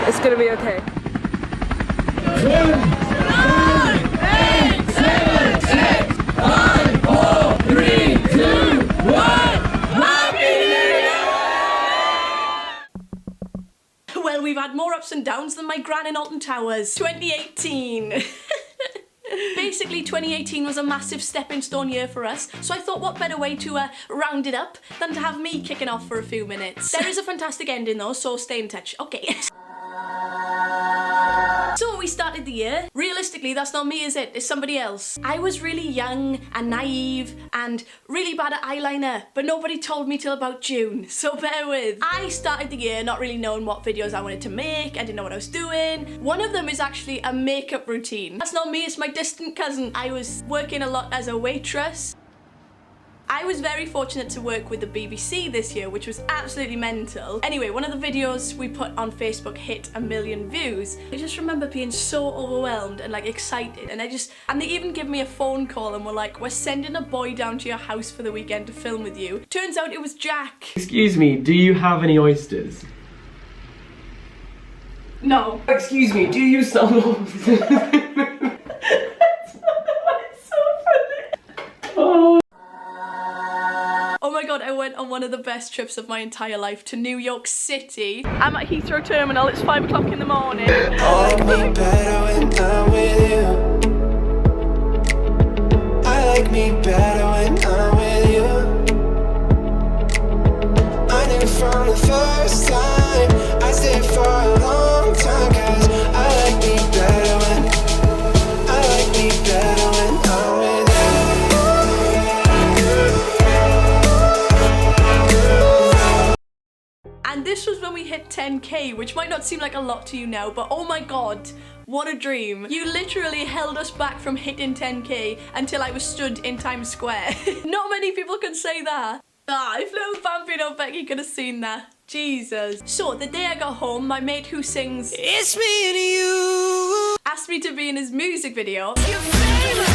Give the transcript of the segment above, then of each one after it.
It's gonna be okay. 10, 9, 8, 7, 6, 5, 4, 3, 2, 1. Happy New Year! Well, we've had more ups and downs than my gran in Alton Towers. 2018. Basically, 2018 was a massive stepping stone year for us, so I thought what better way to round it up than to have me kicking off for a few minutes. There is a fantastic ending though, so stay in touch. Okay. So we started the year. Realistically, that's not me, is it? It's somebody else. I was really young and naive and really bad at eyeliner, but nobody told me till about June, so bear with. I started the year not really knowing what videos I wanted to make. I didn't know what I was doing. One of them is actually a makeup routine. That's not me, it's my distant cousin. I was working a lot as a waitress. I was very fortunate to work with the BBC this year, which was absolutely mental. Anyway, one of the videos we put on Facebook hit 1 million views. I just remember being so overwhelmed and like excited, and they even gave me a phone call and were like, we're sending a boy down to your house for the weekend to film with you. Turns out it was Jack. Excuse me, do you have any oysters? No. Excuse me, do you sell them? Oh my god, I went on one of the best trips of my entire life to New York City. I'm at Heathrow Terminal, it's 5 o'clock in the morning. I like me better when I'm with you. I like me better when I'm with you. I knew from the first time I stayed for a long time, 'cause I like me better when I'm with you. And this was when we hit 10k, which might not seem like a lot to you now, but oh my god, what a dream. You literally held us back from hitting 10k until I was stood in Times Square. Not many people can say that. If little Bambinobecky could have seen that. Jesus. So, the day I got home, my mate who sings It's me and you asked me to be in his music video. You're famous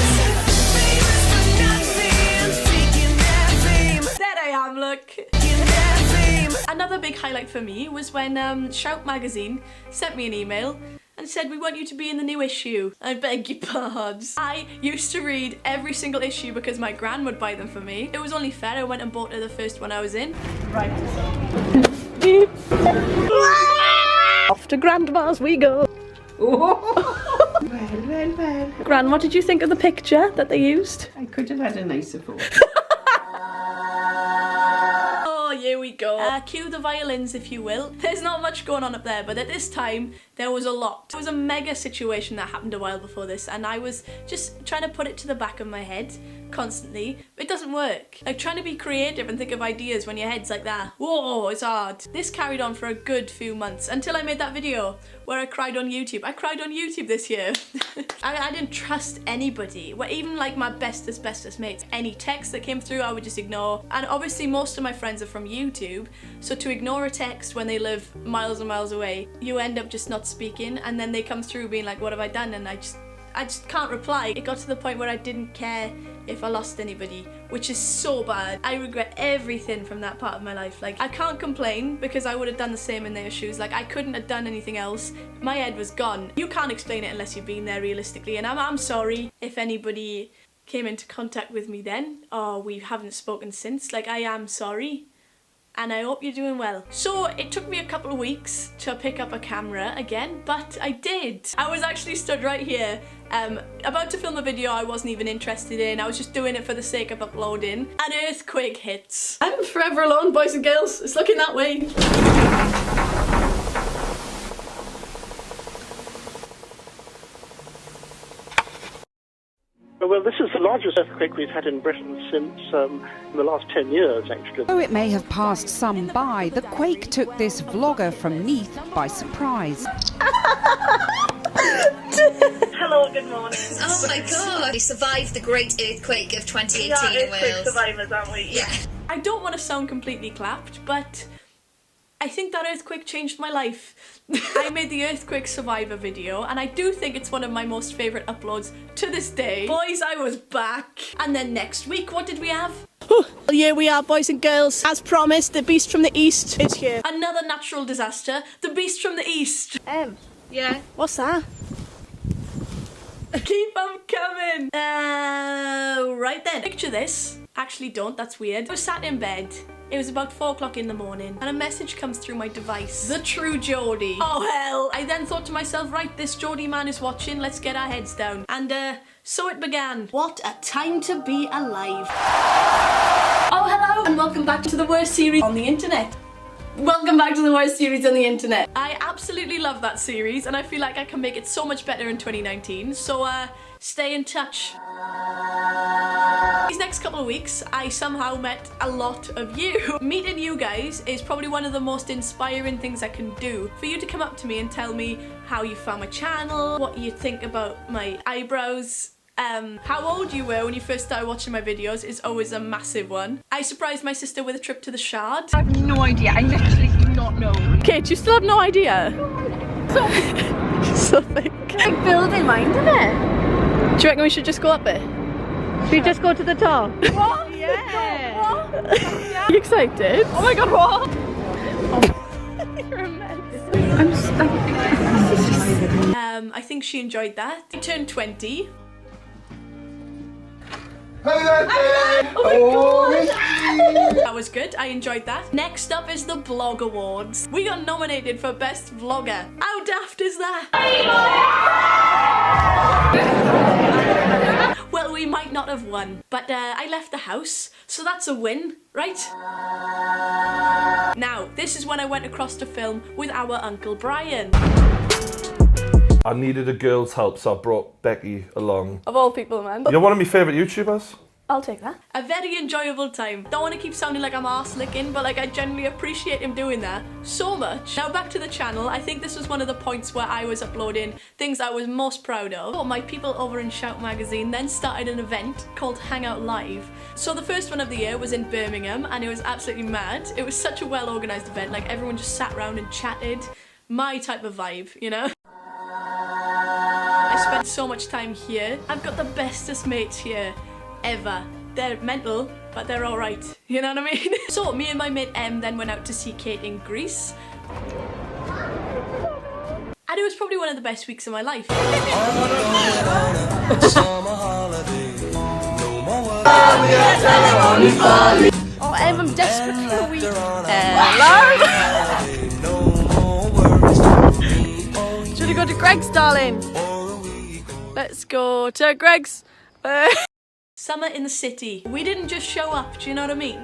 for nothing, seeking that fame. There I am, look. Seeking that fame. Another big highlight for me was when Shout magazine sent me an email and said, we want you to be in the new issue. I beg your pardons. I used to read every single issue because my gran would buy them for me. It was only fair I went and bought her the first one I was in. Right. Off to Grandma's we go. Well. Gran, what did you think of the picture that they used? I could have had a nicer photo. Here we go. Cue the violins, if you will. There's not much going on up there, but at this time, there was a lot. It was a mega situation that happened a while before this, and I was just trying to put it to the back of my head constantly. It doesn't work. Like, trying to be creative and think of ideas when your head's like that. Whoa, it's hard. This carried on for a good few months until I made that video where I cried on YouTube. I cried on YouTube this year. I didn't trust anybody. Well, even like my bestest mates. Any text that came through, I would just ignore. And obviously most of my friends are from YouTube, so to ignore a text when they live miles and miles away, you end up just not speaking, and then they come through being like, what have I done? And I just can't reply. It got to the point where I didn't care if I lost anybody, which is so bad. I regret everything from that part of my life. Like, I can't complain because I would have done the same in their shoes. Like, I couldn't have done anything else. My head was gone. You can't explain it unless you've been there realistically, and I'm sorry if anybody came into contact with me then, or we haven't spoken since. Like, I am sorry. And I hope you're doing well. So it took me a couple of weeks to pick up a camera again, but I did. I was actually stood right here, about to film a video I wasn't even interested in. I was just doing it for the sake of uploading. An earthquake hits. I'm forever alone, boys and girls. It's looking that way. Well, this is the largest earthquake we've had in Britain since the last 10 years, actually. Though it may have passed some by, the quake took this vlogger from Neath by surprise. Hello, good morning. Oh my god! We survived the great earthquake of 2018 yeah, in Wales. Survivors, aren't we? Yeah. I don't want to sound completely clapped, but I think that earthquake changed my life. I made the earthquake survivor video and I do think it's one of my most favourite uploads to this day. Boys, I was back. And then next week, what did we have? Here we are, boys and girls. As promised, the beast from the east is here. Another natural disaster, the beast from the east. Yeah. What's that? Keep them coming. Right then. Picture this. Actually don't, that's weird. I was sat in bed. It was about 4 o'clock in the morning and a message comes through my device. The true Geordie. Oh hell. I then thought to myself, right, this Geordie man is watching, let's get our heads down. And so it began. What a time to be alive. Oh hello and welcome back to the worst series on the internet. Welcome back to the worst series on the internet. I absolutely love that series and I feel like I can make it so much better in 2019. So stay in touch. These next couple of weeks, I somehow met a lot of you. Meeting you guys is probably one of the most inspiring things I can do. For you to come up to me and tell me how you found my channel, what you think about my eyebrows, how old you were when you first started watching my videos is always a massive one. I surprised my sister with a trip to the Shard. I have no idea. I literally do not know. Kate, you still have no idea? Something. Like building mind of it. Do you reckon we should just go up there? Should we just go to the top? What? Yeah. Are you excited? Oh my god, what? You're a mess. I'm stuck. I think she enjoyed that. I turned 20. That was good, I enjoyed that. Next up is the Blog Awards. We got nominated for Best Vlogger. How daft is that? Well, we might not have won, but I left the house, so that's a win, right? Now, this is when I went across to film with our Uncle Brian. I needed a girl's help, so I brought Becky along. Of all people, man. You're one of my favourite YouTubers. I'll take that. A very enjoyable time. Don't want to keep sounding like I'm arse licking, but like I genuinely appreciate him doing that so much. Now back to the channel. I think this was one of the points where I was uploading things I was most proud of. Oh, my people over in Shout magazine then started an event called Hangout Live. So the first one of the year was in Birmingham and it was absolutely mad. It was such a well organised event. Like everyone just sat around and chatted. My type of vibe, you know? I spent so much time here. I've got the bestest mates here ever. They're mental, but they're alright. You know what I mean? So me and my mate Em then went out to see Kate in Greece. And it was probably one of the best weeks of my life. Oh, Em, I'm desperate for a week. Hello? Should we go to Greg's, darling? Let's go to Greg's. Summer in the city. We didn't just show up, do you know what I mean?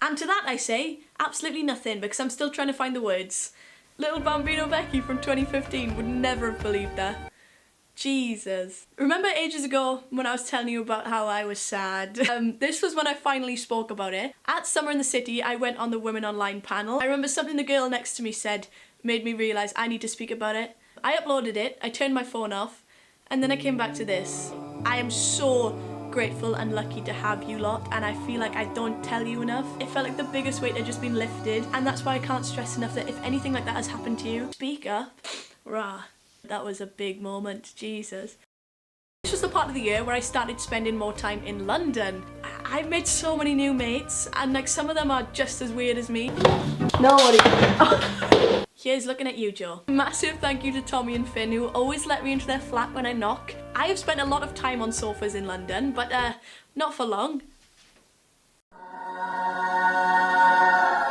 And to that I say, absolutely nothing, because I'm still trying to find the words. Little Bambinobecky from 2015 would never have believed that. Jesus. Remember ages ago when I was telling you about how I was sad? This was when I finally spoke about it. At Summer in the City, I went on the Women Online panel. I remember something the girl next to me said made me realise I need to speak about it. I uploaded it, I turned my phone off, and then I came back to this. I am so grateful and lucky to have you lot, and I feel like I don't tell you enough. It felt like the biggest weight had just been lifted, and that's why I can't stress enough that if anything like that has happened to you, speak up. Rah. That was a big moment, Jesus. This was the part of the year where I started spending more time in London. I made so many new mates, and like some of them are just as weird as me. Nobody. Here's looking at you, Joe. Massive thank you to Tommy and Finn who always let me into their flat when I knock. I have spent a lot of time on sofas in London, but not for long.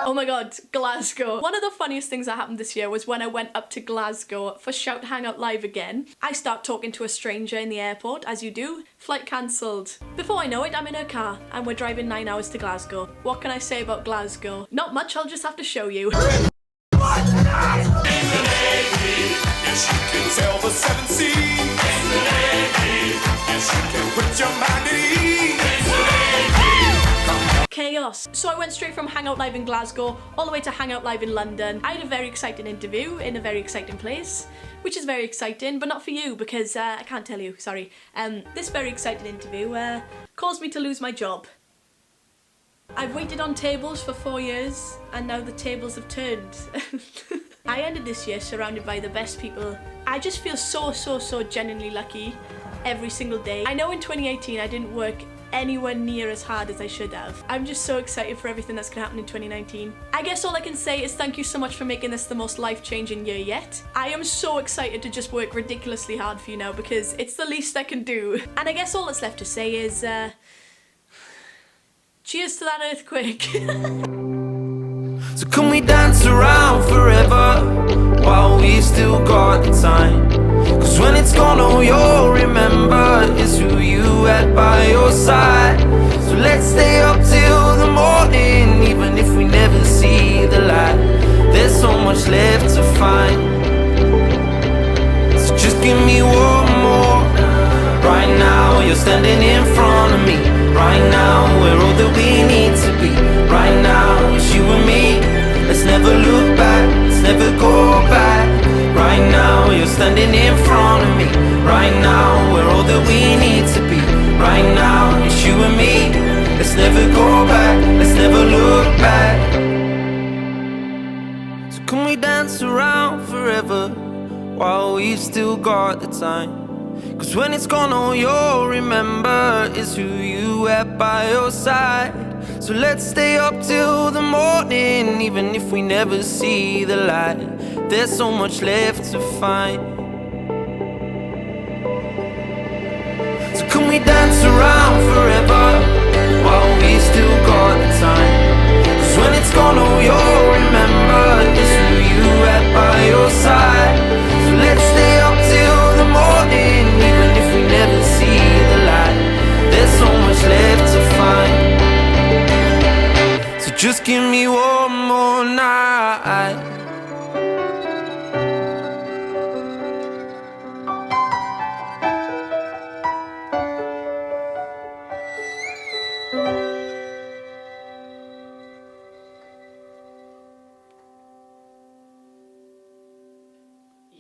Oh my god, Glasgow. One of the funniest things that happened this year was when I went up to Glasgow for Shout Hangout Live again. I start talking to a stranger in the airport, as you do. Flight cancelled. Before I know it, I'm in her car and we're driving 9 hours to Glasgow. What can I say about Glasgow? Not much, I'll just have to show you. chaos. So I went straight from Hangout Live in Glasgow all the way to Hangout Live in London. I had a very exciting interview in a very exciting place, which is very exciting, but not for you because I can't tell you, sorry. This very exciting interview caused me to lose my job. I've waited on tables for 4 years and now the tables have turned. I ended this year surrounded by the best people. I just feel so genuinely lucky every single day. I know in 2018 I didn't work anywhere near as hard as I should have. I'm just so excited for everything that's gonna happen in 2019. I guess all I can say is thank you so much for making this the most life-changing year yet. I am so excited to just work ridiculously hard for you now because it's the least I can do. And I guess all that's left to say is cheers to that earthquake. So can we dance around forever while we've still got the time? Cause when it's gone, all you'll remember is who you had by your side. So let's stay up till the morning, even if we never see the light. There's so much left to find. So just give me one more. Right now, you're standing in front of me. Right now, we're all that we need to be. Right now, it's you and me. Let's never look back, let's never go back. Right now, you're standing in front of me. Right now, we're all that we need to be. Right now, it's you and me. Let's never go back, let's never look back. So can we dance around forever while we've still got the time? Cause when it's gone, all you'll remember is who you had by your side. So let's stay up till the morning, even if we never see the light. There's so much left to find. So can we dance around forever while we still got the time? Cause when it's gone, all you'll remember is who you had by your side. So let's stay up till the morning, even if we never see the light. There's so much left to find. So just give me one